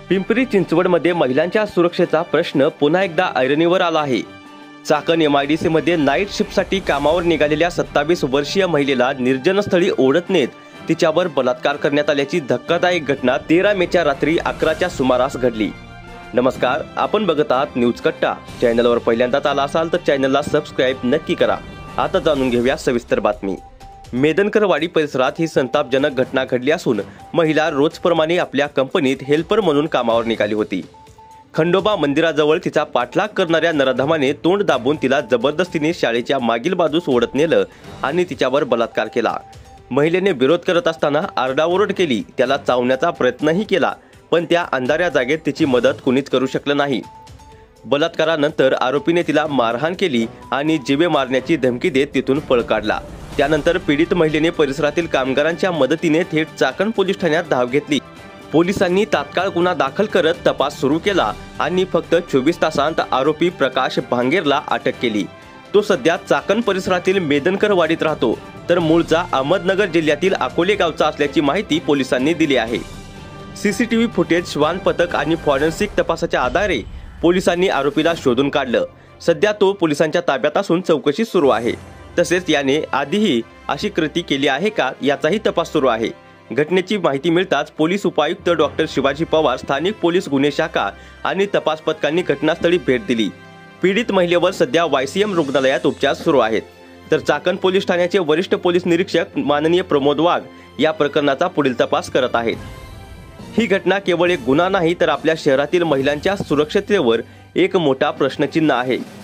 पिंपरी चिंचवडमध्ये महिलांच्या सुरक्षेचा प्रश्न पुन्हा एकदा ऐरणीवर आला आहे। चाकण MIDC मध्ये नाईट शिफ्टसाठी कामावर निघालेल्या 27 वर्षीय महिलेला निर्जनस्थळी ओढत नेत तिच्यावर बलात्कार करण्यात आल्याची धक्कादायक घटना 13 मेच्या रात्री 11च्या सुमारास घडली। नमस्कार, आपण बघत आहात न्यूज कट्टा। चॅनलवर पहिल्यांदाच आला असाल तर चॅनलला सबस्क्राइब नक्की करा। आता जाणून घेऊया सविस्तर बातमी। मेदनकरवाडी परिसरात ही संतापजनक घटना घडली असून महिला रोजप्रमाणे आपल्या कंपनीत हेल्पर म्हणून कामावर निघाली होती। खंडोबा मंदिराजवळ तिचा पाठलाग करणाऱ्या नराधमाने तोंड दाबून तिला जबरदस्तीने शाळेच्या मागील बाजूस ओढत नेलं आणि तिच्यावर बलात्कार केला। महिलेने विरोध करत असताना आरडाओरड केली, त्याला चावण्याचा प्रयत्नही केला, पण त्या अंधाऱ्या जागेत तिची मदत कुणीच करू शकलं नाही। बलात्कारानंतर आरोपीने तिला मारहाण केली आणि जीवे मारण्याची धमकी देत तिथून पळ काढला। त्यानंतर पीडित महिलेने परिसरातील कामगारांच्या मदतीने थेट चाकण पोलीस ठाण्यात धाव घेतली। पोलिसांनी तात्काळ गुन्हा दाखल करत तपास सुरू केला आणि फक्त 24 तासांत आरोपी प्रकाश भांगेरला अटक केली। तो सध्या चाकण परिसरातील मेदनकरवाडीत राहतो, तर मूळचा अहमदनगर जिल्ह्यातील अकोले गावचा असल्याची माहिती पोलिसांनी दिली आहे। CCTV फुटेज, श्वान पथक आणि फॉरेन्सिक तपासाच्या आधारे पोलिसांनी आरोपीला शोधून काढलं। सध्या तो पोलिसांच्या ताब्यात असून चौकशी सुरू आहे। तसेच याने आधीही अशी कृती केली आहे का याचाही तपास सुरू आहे। घटनेची माहिती मिळताच पोलीस उपायुक्त डॉक्टर शिवाजी पवार, स्थानिक पोलीस गुन्हे शाखा आणि तपास पथकांनी घटनास्थळी भेट दिली। पीडित महिलेवर सध्या YCM रुग्णालयात उपचार सुरू आहेत। तर चाकण पोलीस ठाण्याचे वरिष्ठ पोलीस निरीक्षक माननीय प्रमोद वाघ या प्रकरणाचा पुढील तपास करत आहेत। ही घटना केवळ एक गुन्हा नाही, तर आपल्या शहरातील महिलांच्या सुरक्षिततेवर एक मोठा प्रश्नचिन्ह आहे।